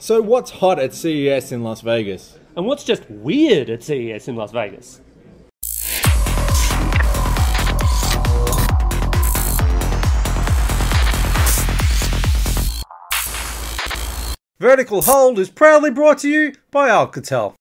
So what's hot at CES in Las Vegas? And what's just weird at CES in Las Vegas? Vertical Hold is proudly brought to you by Alcatel.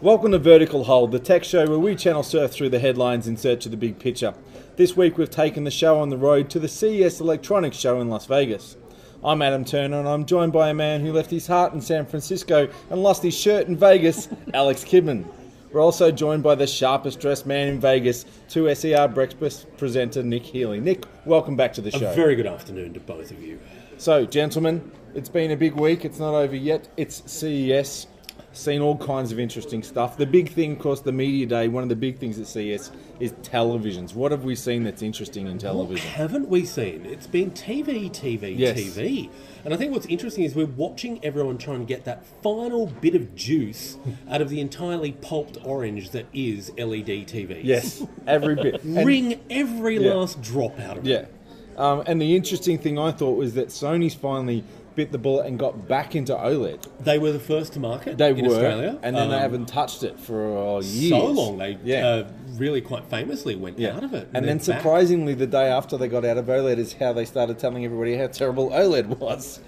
Welcome to Vertical Hold, the tech show where we channel surf through the headlines in search of the big picture. This week we've taken the show on the road to the CES Electronics Show in Las Vegas. I'm Adam Turner and I'm joined by a man who left his heart in San Francisco and lost his shirt in Vegas, Alex Kidman. We're also joined by the sharpest dressed man in Vegas, 2SER breakfast presenter Nic Healey. Nic, welcome back to the show. A very good afternoon to both of you. So, gentlemen, it's been a big week. It's not over yet. It's CES. Seen all kinds of interesting stuff. The big thing, of course, the media day, one of the big things at CES is televisions. What have we seen that's interesting in television? What haven't we seen? It's been TV. Yes. TV. And I think what's interesting is we're watching everyone try and get that final bit of juice out of the entirely pulped orange that is LED TVs. Yes, every bit. Wring every last drop out of it. Yeah. And the interesting thing I thought was that Sony's finally bit the bullet and got back into OLED. They were the first to market in were, Australia. And then they haven't touched it for years. So long. They really quite famously went out of it. And then surprisingly, the day after they got out of OLED is how they started telling everybody how terrible OLED was.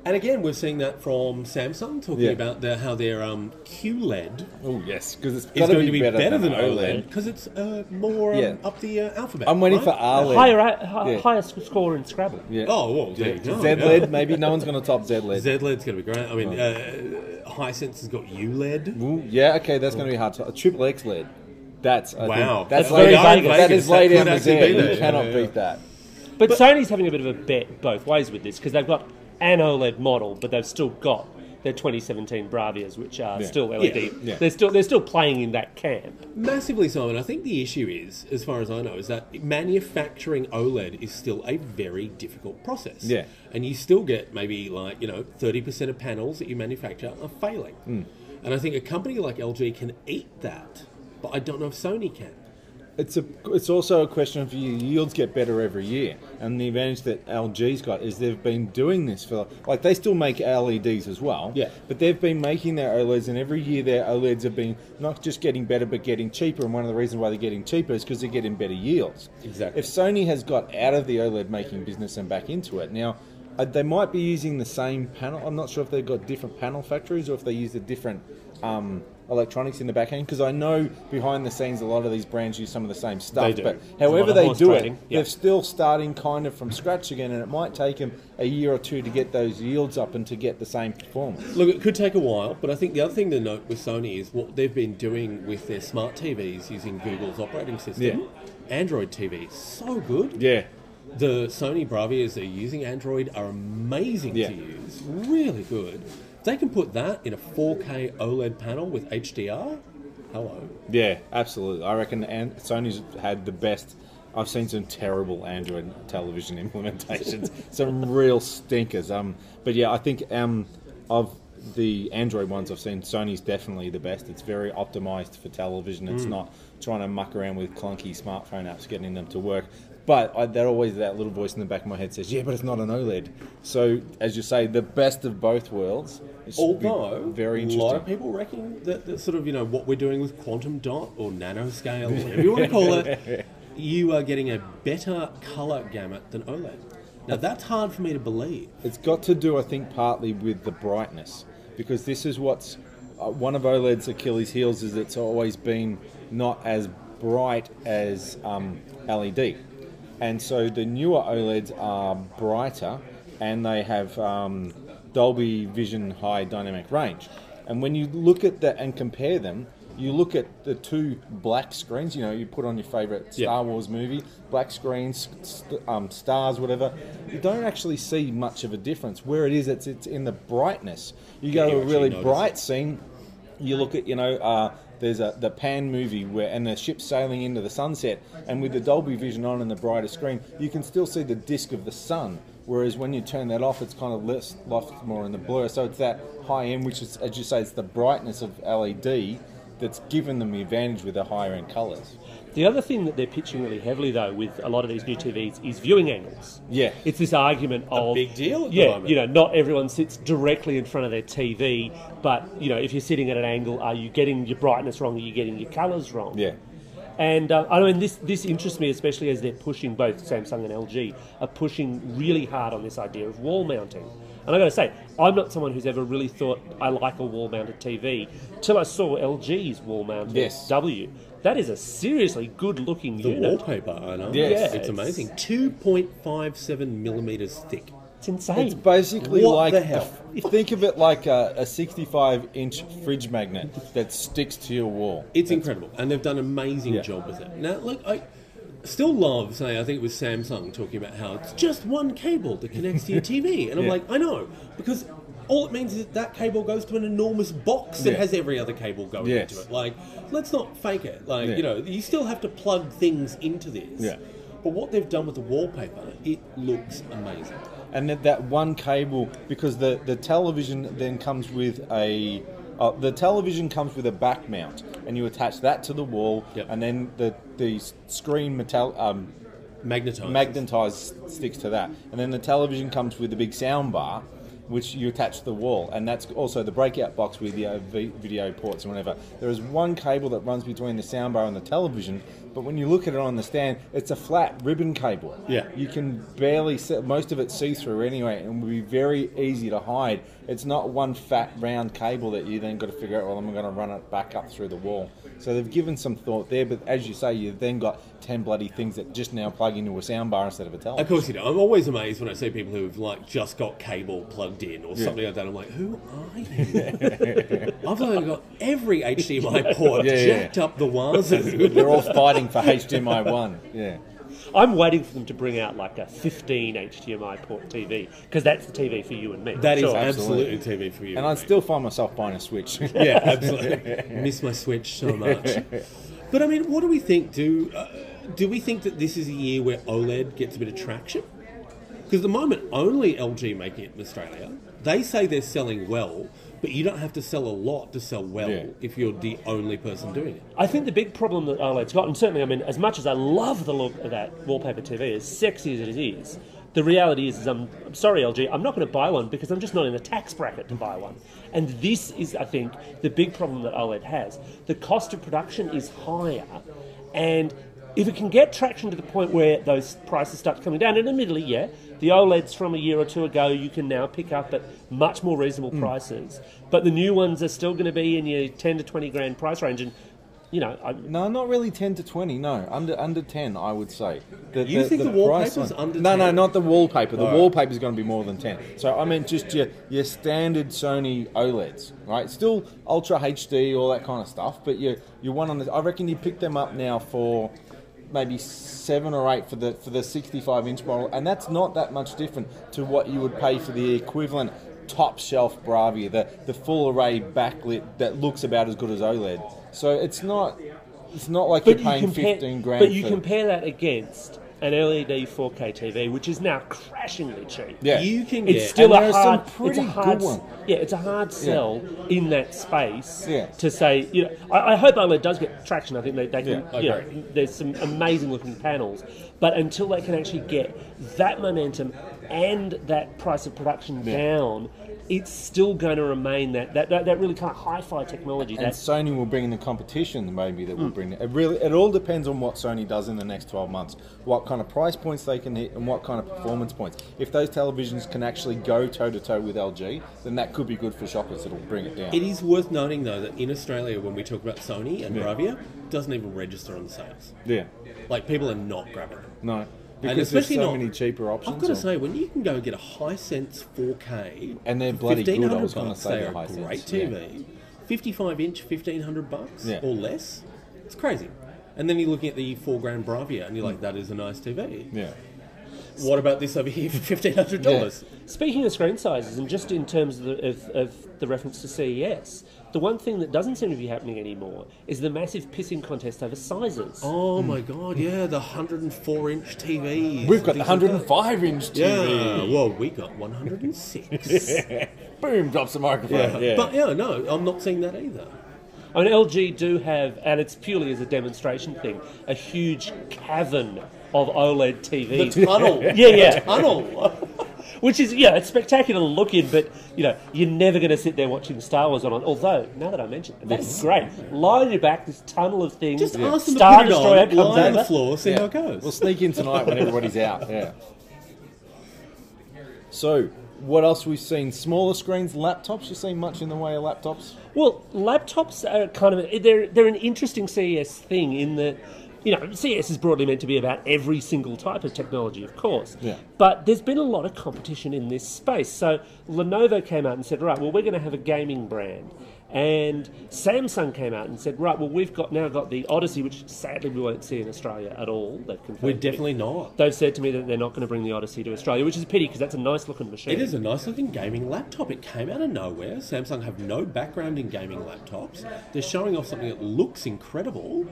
And again, we're seeing that from Samsung, talking about how their QLED because it's going to be better than OLED because it's more up the alphabet. I'm waiting for RLED. Highest score in Scrabble. Yeah. Oh, well, there you go. ZLED, maybe no one's going to top ZLED. ZLED's going to be great. I mean, Hisense has got ULED. Ooh, yeah, okay, that's going to be hard to... Triple X LED. That's very Vegas. That is laid out there. You cannot beat that. But Sony's having a bit of a bet both ways with this because they've got an OLED model, but they've still got their 2017 Bravias, which are still LED. Yeah. They're still playing in that camp. Massively so, and I think the issue is, as far as I know, is that manufacturing OLED is still a very difficult process. Yeah. And you still get maybe 30% of panels that you manufacture are failing. And I think a company like LG can eat that, but I don't know if Sony can. It's also a question of your yields get better every year, and the advantage that LG's got is they've been doing this for they still make LEDs as well. Yeah. But they've been making their OLEDs, and every year their OLEDs have been not just getting better but getting cheaper. And one of the reasons why they're getting cheaper is because they're getting better yields. Exactly. If Sony has got out of the OLED making business and back into it now, they might be using the same panel. I'm not sure if they've got different panel factories or if they use a different electronics in the back end, because I know behind the scenes a lot of these brands use some of the same stuff. They do. But however they do it, Yeah. they're still starting kind of from scratch again, and it might take them a year or two to get those yields up and to get the same performance. Look, it could take a while, but I think the other thing to note with Sony is what they've been doing with their smart TVs using Google's operating system. Yeah. Android TV, so good. Yeah. The Sony Bravias that are using Android are amazing to use, really good. They can put that in a 4K OLED panel with HDR. Hello. Yeah, absolutely. I reckon Sony's had the best. I've seen some terrible Android television implementations, some real stinkers. But yeah, I think of the Android ones I've seen, Sony's definitely the best. It's very optimized for television. It's not trying to muck around with clunky smartphone apps getting them to work. But that little voice in the back of my head says, yeah, but it's not an OLED. So, as you say, the best of both worlds. Although, very interesting. A lot of people reckon that sort of, what we're doing with quantum dot or nanoscale, whatever you want to call it, you are getting a better colour gamut than OLED. Now, that's hard for me to believe. It's got to do, I think, partly with the brightness. Because this is what's... one of OLED's Achilles' heels is it's always been not as bright as LED. And so the newer OLEDs are brighter and they have Dolby Vision high dynamic range. And when you look at that and compare them, you look at the two black screens, you put on your favourite Star Wars movie, black screens, stars, whatever, you don't actually see much of a difference. Where it is, it's in the brightness. You go to a really bright scene, you look at, there's the Pan movie and the ship's sailing into the sunset, and with the Dolby Vision on and the brighter screen, you can still see the disk of the sun. Whereas when you turn that off, it's kind of lost more in the blur. So it's that high end, which is, as you say, it's the brightness of LED that's given them the advantage with the higher end colours. The other thing that they're pitching really heavily, though, with a lot of these new TVs is viewing angles. Yeah. It's this argument of... A big deal at the Yeah, moment. you know, not everyone sits directly in front of their TV, but, you know, if you're sitting at an angle, are you getting your brightness wrong? Are you getting your colours wrong? Yeah. And, I mean, this interests me, especially as they're pushing, both Samsung and LG, are pushing really hard on this idea of wall mounting. And I've got to say, I'm not someone who's ever really thought I like a wall-mounted TV till I saw LG's wall-mounted W. That is a seriously good-looking unit. The wallpaper, I know. Yes. It's amazing. 2.57 millimetres thick. It's insane. It's basically What like the hell? think of it like a 65-inch fridge magnet that sticks to your wall. It's incredible, and they've done an amazing Yeah. job with it. Now, look, I still love saying, I think it was Samsung talking about how it's just one cable that connects to your TV, and I'm Yeah. like, I know, because all it means is that cable goes to an enormous box that Yeah. has every other cable going Yes. into it. Like, let's not fake it. Like, Yeah. you know, you still have to plug things into this. Yeah. But what they've done with the wallpaper, it looks amazing. And that one cable, because the television then comes with a back mount, and you attach that to the wall, Yep. and then the screen magnetized sticks to that, and then the television comes with a big sound bar, which you attach to the wall, and that's also the breakout box with the video ports and whatever. There is one cable that runs between the soundbar and the television, but when you look at it on the stand, it's a flat ribbon cable. Yeah. You can barely see, most of it see-through anyway, and will be very easy to hide. It's not one fat round cable that you then got to figure out, well, I'm going to run it back up through the wall. So they've given some thought there, but as you say, you've then got 10 bloody things that just now plug into a soundbar instead of a television. Of course you do. I'm always amazed when I see people who've like just got cable plugged in or something like that. I'm like, who are you? I've only got every HDMI port jacked up the wazoo. They're all fighting for HDMI 1. Yeah. I'm waiting for them to bring out like a 15 HDMI port TV, because that's the TV for you and me. That is Sure. absolutely TV for you. And I still find myself buying a Switch. Yeah, absolutely. Miss my Switch so much. But I mean, what do we think? Do we think that this is a year where OLED gets a bit of traction? Because at the moment, only LG making it in Australia. They say they're selling well, but you don't have to sell a lot to sell well if you're the only person doing it. I think the big problem that OLED's got, and certainly, I mean, as much as I love the look of that wallpaper TV, as sexy as it is, the reality is I'm sorry, LG, I'm not going to buy one because I'm just not in the tax bracket to buy one. And this is, I think, the big problem that OLED has. The cost of production is higher, and if it can get traction to the point where those prices start coming down, and admittedly, the OLEDs from a year or two ago you can now pick up at much more reasonable prices, but the new ones are still going to be in your 10 to 20 grand price range, and you know, No, not really 10 to 20, no. Under 10, I would say. You think the wallpaper's under 10? No, not the wallpaper. The wallpaper's going to be more than 10. So I meant just your standard Sony OLEDs, right? Still Ultra HD, all that kind of stuff, but you one on the... I reckon you pick them up now for maybe 7 or 8 for the 65-inch model, and that's not that much different to what you would pay for the equivalent top shelf Bravia, the full array backlit that looks about as good as OLED. So it's not like you're paying 15 grand. But you compare that against an LED 4K TV, which is now crashingly cheap. Yeah. You can It's get... still and a there are some hard, pretty it's a hard, good one. Yeah, it's a hard sell in that space Yeah. to say, you know, I hope OLED does get traction. I think they can, I you know, agree. there's some amazing looking panels, but until they can actually get that momentum and that price of production down, it's still going to remain that really kind of hi-fi technology. And Sony will bring in the competition, maybe, that will bring it. It all depends on what Sony does in the next 12 months, what kind of price points they can hit and what kind of performance points. If those televisions can actually go toe-to-toe with LG, then that could be good for shoppers. It'll bring it down. It is worth noting, though, that in Australia, when we talk about Sony and Bravia, it doesn't even register on the sales. Yeah. Like, people are not grabbing it. No. And Because there's especially so not, many cheaper options. I've got to say, when you can go get a Hisense 4K, And they're bloody good, I was gonna $1,500, say they they're are a Hisense, great TV. 55-inch, $1,500 or less. It's crazy. And then you're looking at the $4,000 Bravia, and you're like, that is a nice TV. Yeah. What about this over here for $1,500? Speaking of screen sizes, and just in terms of the reference to CES, the one thing that doesn't seem to be happening anymore is the massive pissing contest over sizes. Oh my God, yeah, the 104-inch TVs. We've got the 105-inch TV. Yeah, well, we got 106. Boom, drops the microphone. But yeah, no, I'm not seeing that either. I mean, LG do have, and it's purely as a demonstration thing, a huge cavern of OLED TVs. The tunnel. Yeah. Tunnel. Which is, yeah, it's spectacular to look in, but, you're never going to sit there watching Star Wars on it. Although, now that I mention it, that's great. Lie on your back, this tunnel of things. Just ask them Star to put it Destroyer on, comes lie on the over. floor, see how it goes. We'll sneak in tonight when everybody's out. Yeah. So, what else we've seen? Smaller screens, laptops. You seen much in the way of laptops? Well, laptops are kind of they're an interesting CES thing in that CES is broadly meant to be about every single type of technology, of course. Yeah. But there's been a lot of competition in this space. So Lenovo came out and said, right, well, we're going to have a gaming brand. And Samsung came out and said, right, well, we've now got the Odyssey, which sadly we won't see in Australia at all. They've confirmed. We're definitely not. They've said to me that they're not going to bring the Odyssey to Australia, which is a pity because that's a nice looking machine. It is a nice looking gaming laptop. It came out of nowhere. Samsung have no background in gaming laptops. They're showing off something that looks incredible,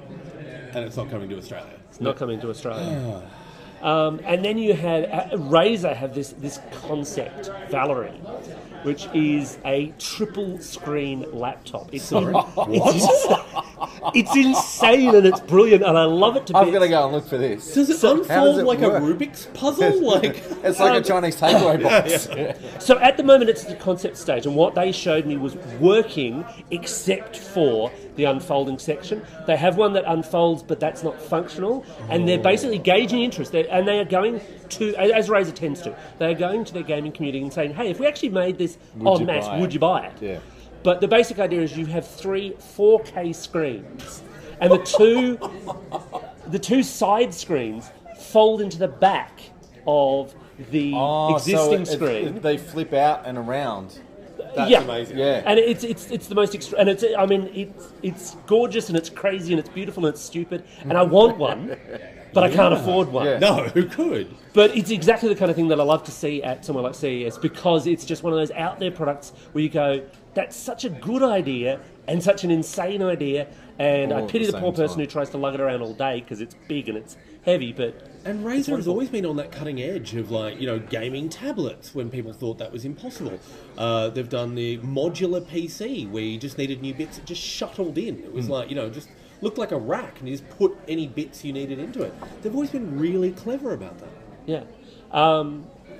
and it's not coming to Australia. It's not coming to Australia. And then you had Razer have this concept, Valerie, which is a triple screen laptop. It's it's insane and it's brilliant and I love it to I've bits. got to go and look for this. Does it How unfold does it like work? a Rubik's puzzle? Like It's like a Chinese takeaway box. So at the moment it's at the concept stage, and what they showed me was working except for the unfolding section. They have one that unfolds, but that's not functional, and they're basically gauging interest. And they are going to, as Razer tends to, they are going to their gaming community and saying, hey, if we actually made this en masse, would you buy it? Yeah. But the basic idea is you have 3 4K screens, and the two side screens fold into the back of the existing screen. They flip out and around. that's yeah. amazing. Yeah. And it's the most and it's gorgeous and it's crazy and it's beautiful and it's stupid and I want one, but I can't afford one. Yeah. No, who could? But it's exactly the kind of thing that I love to see at somewhere like CES because it's just one of those out there products where you go, that's such a good idea and such an insane idea, and All I at pity the the poor same person time. who tries to lug it around all day because it's big and it's heavy, but... And Razer has always been on that cutting edge of, like, gaming tablets when people thought that was impossible. They've done the modular PC where you just needed new bits that just shuttled in. It was like, just looked like a rack and you just put any bits you needed into it. They've always been really clever about that. Yeah.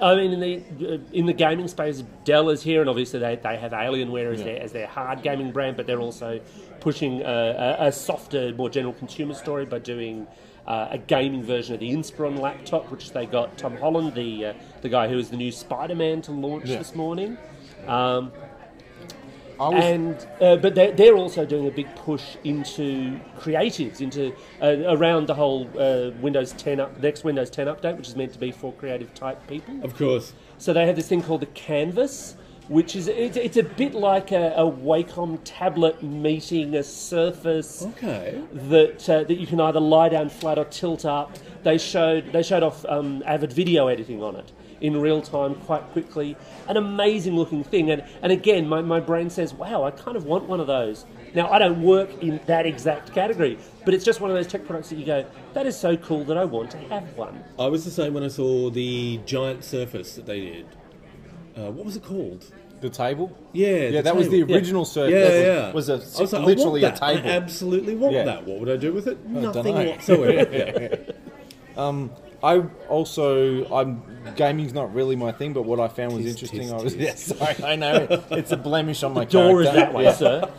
I mean, in the gaming space, Dell is here, and obviously they have Alienware as their hard gaming brand, but they're also pushing a softer, more general consumer story by doing a gaming version of the Inspiron laptop, which they got Tom Holland, the guy who is the new Spider-Man, to launch this morning. But they're also doing a big push into creatives, into around the whole next Windows 10 update, which is meant to be for creative type people. Of course. So they have this thing called the Canvas, which is it's a bit like a Wacom tablet meeting a Surface. Okay. That you can either lie down flat or tilt up. They showed off Avid video editing on it in real time quite quickly. An amazing looking thing. And again, my brain says, wow, I kind of want one of those. Now, I don't work in that exact category, but it's just one of those tech products that you go, that is so cool that I want to have one. I was the same when I saw the giant Surface that they did. What was it called? The table? Yeah, Yeah, the that was the table. original Surface. Yeah. Was I was like, literally I a want that. table. I absolutely want Yeah. that. What would I do with it? Nothing dunno. whatsoever. Gaming's not really my thing, but what I found was interesting. Sorry, I know it's a blemish on my Door character. is that way, Yeah. sir.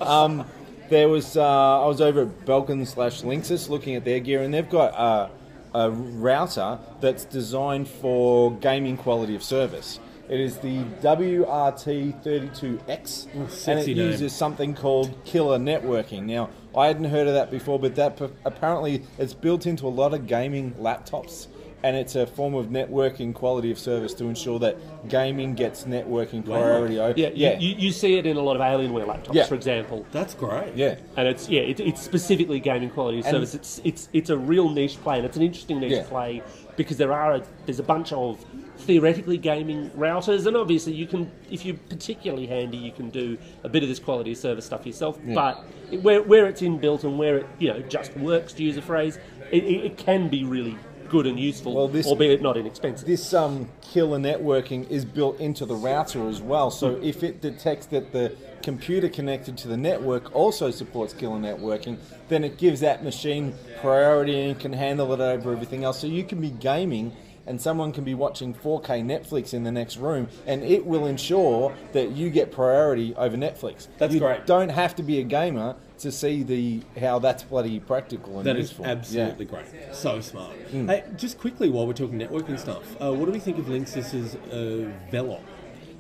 There was I was over at Belkin/Linksys looking at their gear, and they've got a router that's designed for gaming quality of service. It is the WRT32X, and sexy it name. uses something called killer networking. Now, I hadn't heard of that before, but that apparently it's built into a lot of gaming laptops, and it's a form of networking quality of service to ensure that gaming gets networking priority. Yeah. You see it in a lot of Alienware laptops, for example. That's great. Yeah. And it's specifically gaming quality of service. It's a real niche play, and it's an interesting niche play because there's a bunch of theoretically gaming routers, and obviously you can, if you're particularly handy, you can do a bit of this quality of service stuff yourself. Yeah. But where it's inbuilt and where it just works, to use a phrase, it can be really good and useful, Well, this- albeit not inexpensive. This killer networking is built into the router as well. So if it detects that the computer connected to the network also supports killer networking, then it gives that machine priority and can handle it over everything else. So you can be gaming and someone can be watching 4K Netflix in the next room, and it will ensure that you get priority over Netflix. That's great. You don't have to be a gamer to see how that's bloody practical and That is useful. absolutely great. So smart. Hey, just quickly, while we're talking networking stuff, what do we think of Linksys's Velop?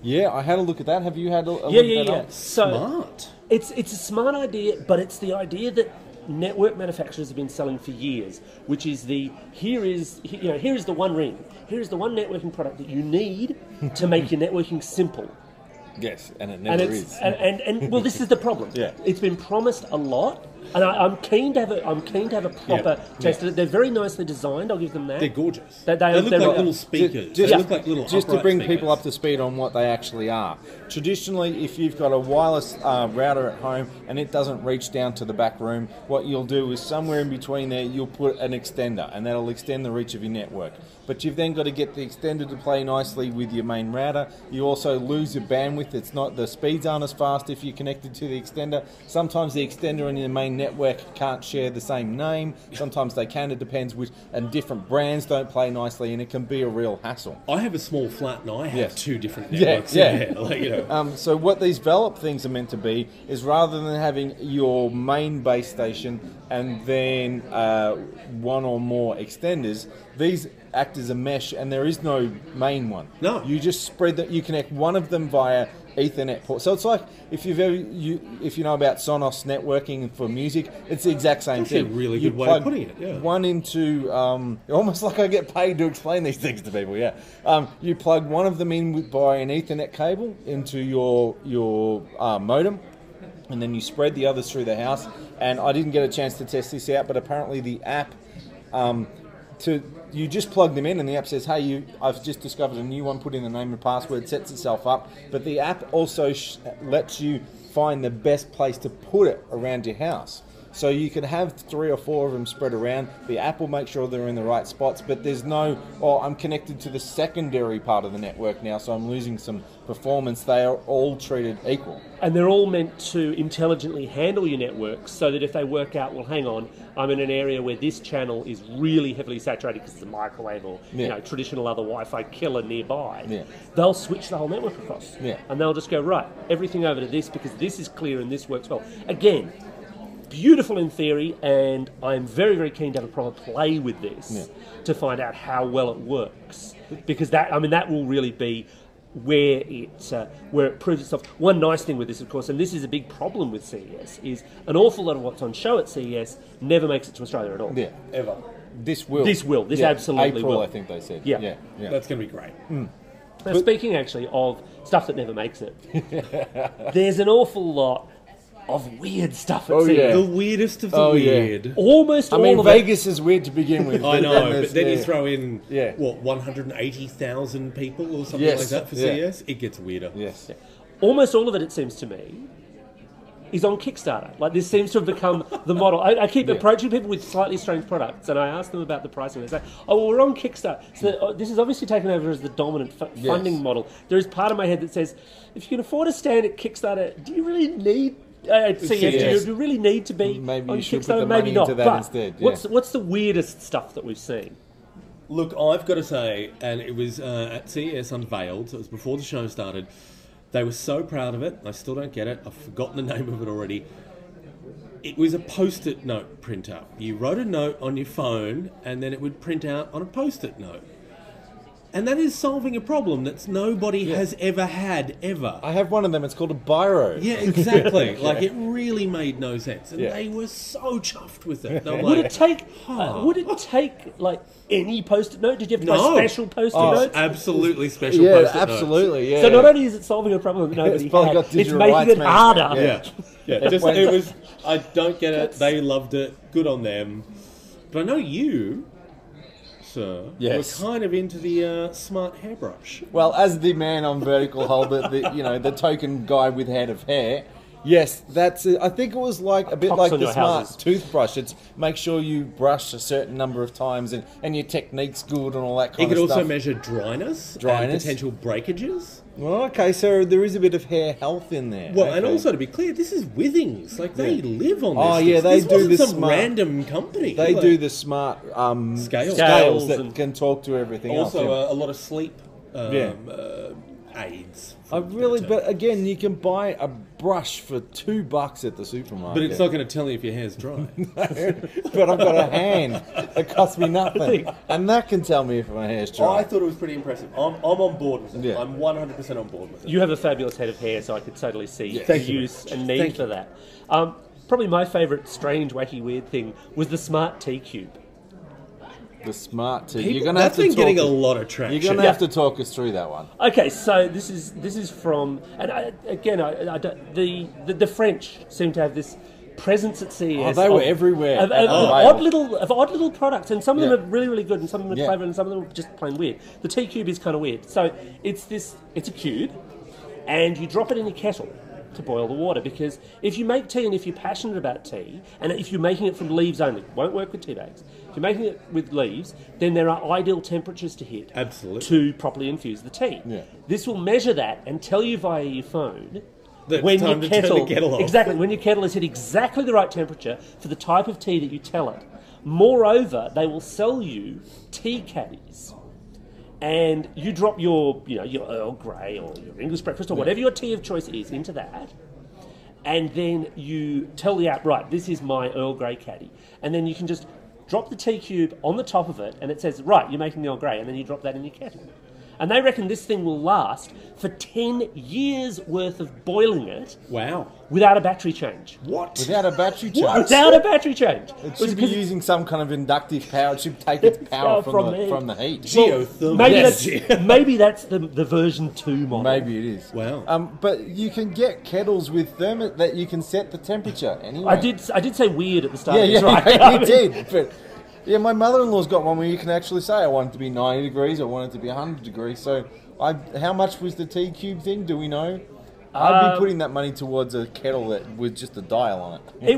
Yeah, I had a look at that. Have you had a look Yeah, at yeah, that? yeah. So Smart. it's a smart idea, but it's the idea that network manufacturers have been selling for years, which is here is the one ring, here is the one networking product that you need to make your networking simple. Yes, and it never is. And well, this is the problem. Yeah. It's been promised a lot, and I'm keen to have a proper taste of it. They're very nicely designed. I'll give them that. They're gorgeous. They look they're- like little speakers. Just- They look like little Just to upright bring speakers. people up to speed on what they actually are. Traditionally, if you've got a wireless router at home and it doesn't reach down to the back room, what you'll do is somewhere in between there, you'll put an extender, and that'll extend the reach of your network. But you've then got to get the extender to play nicely with your main router. You also lose your bandwidth. The speeds aren't as fast if you're connected to the extender. Sometimes the extender and your main network can't share the same name. Sometimes they can. It depends which, and different brands don't play nicely, and it can be a real hassle. I have a small flat and I have Yes. 2 different Yeah, networks yeah. in there. Like, So what these Velop things are meant to be is rather than having your main base station and then one or more extenders, these act as a mesh, and there is no main one. No. You just spread that. You connect one of them via Ethernet port. So it's like if you know about Sonos networking for music, it's the exact same Actually, thing. a really You good way of plug putting it, yeah. one into almost like I get paid to explain these things to people. Yeah, you plug one of them in by an Ethernet cable into your modem, and then you spread the others through the house. And I didn't get a chance to test this out, but apparently the app, you just plug them in, and the app says, "Hey, I've just discovered a new one. Put in the name and password." Sets itself up, but the app also lets you find the best place to put it around your house. So you can have 3 or 4 of them spread around. The app will make sure they're in the right spots, but there's no, I'm connected to the secondary part of the network now, so I'm losing some performance. They are all treated equal. And they're all meant to intelligently handle your network so that if they work out, well, hang on, I'm in an area where this channel is really heavily saturated because it's a microwave or traditional other Wi-Fi killer nearby, they'll switch the whole network across. Yeah. And they'll just go, right, everything over to this because this is clear and this works well. Again, beautiful in theory, and I'm very, very keen to have a proper play with this to find out how well it works. Because that will really be where it proves itself. One nice thing with this, of course, and this is a big problem with CES, is an awful lot of what's on show at CES never makes it to Australia at all. Yeah, ever. This will. This absolutely April, will. I think they said. Yeah. That's going to be great. Now, speaking actually of stuff that never makes it, there's an awful lot of weird stuff at CES. yeah. The weirdest of the weird. Almost I all mean, of Vegas is weird to begin with. I know, but then you there's- throw in, Yeah. 180,000 people or something Yes. like that for Yeah. CES? It gets weirder. Yes. almost all of it seems to me, is on Kickstarter. Like, this seems to have become the model. I keep approaching people with slightly strange products, and I ask them about the pricing. They say, "Oh, well, we're on Kickstarter." So this is obviously taken over as the dominant funding model. There is part of my head that says, if you can afford a stand at Kickstarter, do you really need CES? Do you really need to be Maybe on you should Kickstarter? put the Maybe money not. into that But instead. Yeah. what's the weirdest stuff that we've seen? Look, I've got to say, and it was at CES Unveiled, so it was before the show started. They were so proud of it. I still don't get it. I've forgotten the name of it already. It was a post-it note printer. You wrote a note on your phone, and then it would print out on a post-it note. And that is solving a problem that nobody has ever had, ever. I have one of them. It's called a biro. Yeah, exactly. Like, it really made no sense. And Yeah. they were so chuffed with it. They were Would like, it take like any post-it note? Did you have to No. buy special post-it notes? absolutely special Yeah, post-it notes. absolutely. Yeah. So not only is it solving a problem that nobody It's probably had, got it's digital making rights it management. harder. Yeah, just it was. I don't get it. They loved it. Good on them. But I know you, sir, Yes. were kind of into the smart hairbrush. Well, as the man on vertical hold, the token guy with head of hair, Yes, that's it. I think it was like a bit Pops like on the your smart houses. toothbrush. It's make sure you brush a certain number of times and your technique's good and all that It kind could of also stuff. measure dryness, Dryness. and potential breakages. Well, okay, so there is a bit of hair health in there. Well, and Okay. also to be clear, this is Withings. Like they Yeah. live on this. Oh, yeah, they this do wasn't the some smart- random company. They Like, do the smart Scales. scales that and- can talk to everything also else. a lot of sleep Yeah. aids. I really, but again, you can buy a brush for $2 at the supermarket. But it's not going to tell you if your hair's dry. But I've got a hand that costs me nothing, and that can tell me if my hair's dry. I thought it was pretty impressive. I'm on board with it. Yeah. I'm 100% on board with it. You have a fabulous head of hair, so I could totally see the Thank you. use and need Thank for you. that. Probably my favourite strange, wacky, weird thing was the smart tea cube. The smart tea. People- You're gonna have that's to been talk getting a us- lot of traction. You're gonna have to talk us through that one. Okay, so this is from, and I don't, the French seem to have this presence at CES. Oh, they were everywhere Of, at of the odd little products, and some of them Yeah. are really, really good, and some of them are Yeah. clever, and some of them are just plain weird. The tea cube is kind of weird. So it's a cube, and you drop it in your kettle to boil the water, because if you make tea and if you're passionate about tea, and if you're making it from leaves only, won't work with tea bags. If you're making it with leaves, then there are ideal temperatures to hit Absolutely. to properly infuse the tea. Yeah. This will measure that and tell you via your phone That it's when time your to turn kettle, the kettle off. exactly, when your kettle is hit exactly the right temperature for the type of tea that you tell it. Moreover, they will sell you tea caddies. And you drop your Earl Grey or your English breakfast or whatever your tea of choice is into that, and then you tell the app, right, this is my Earl Grey caddy, and then you can just drop the tea cube on the top of it, and it says, right, you're making the Earl Grey, and then you drop that in your kettle. And they reckon this thing will last for 10 years worth of boiling it Wow. without a battery change. What? Without a battery charge. Without a battery change. It should be using some kind of inductive power. It should take its power from the heat. Geothermal. Maybe, Yes. maybe that's the version 2 model. Maybe it is. Wow. But you can get kettles with thermos that you can set the temperature anyway. I did say weird at the start Yeah, of this, yeah, right? you did. But yeah, my mother-in-law's got one where you can actually say, I want it to be 90 degrees, I want it to be 100 degrees. So how much was the tea cube thing? Do we know? I'd be putting that money towards a kettle that with just a dial on it.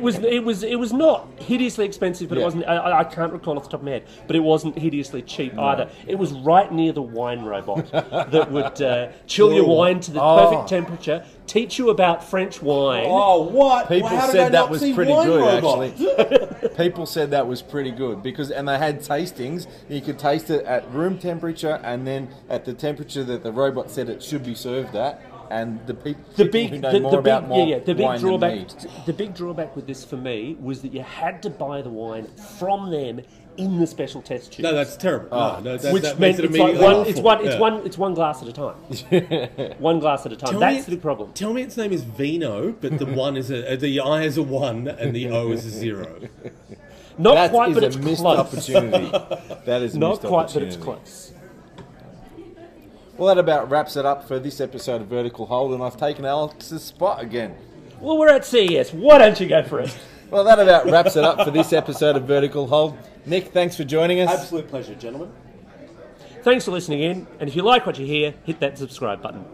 It was not hideously expensive, but it Yeah. wasn't. I can't recall off the top of my head, but it wasn't hideously cheap either. It was right near the wine robot that would chill your wine to the perfect temperature, teach you about French wine. Oh, what? People How did I said that not was see pretty Wine good, Robot? actually. People said that was pretty good and they had tastings. You could taste it at room temperature and then at the temperature that the robot said it should be served at. And the people who know more about wine than me. The big drawback with this for me was that you had to buy the wine from them in the special test tube. No, that's terrible. No, that Which makes meant it it's like immediately awful. it's one glass at a time. One glass at a time. Tell That's me- the problem. Tell me its name is Vino, but the one is the I is a 1 and the O is a 0. Not That quite, is but a it's missed close. opportunity. That is a Not missed quite, but opportunity. it's close. Well, that about wraps it up for this episode of Vertical Hold, and I've taken Alex's spot again. Well, we're at CES. Why don't you go for it? Well, that about wraps it up for this episode of Vertical Hold. Nick, thanks for joining us. Absolute pleasure, gentlemen. Thanks for listening in, and if you like what you hear, hit that subscribe button.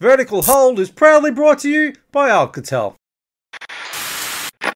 Vertical Hold is proudly brought to you by Alcatel.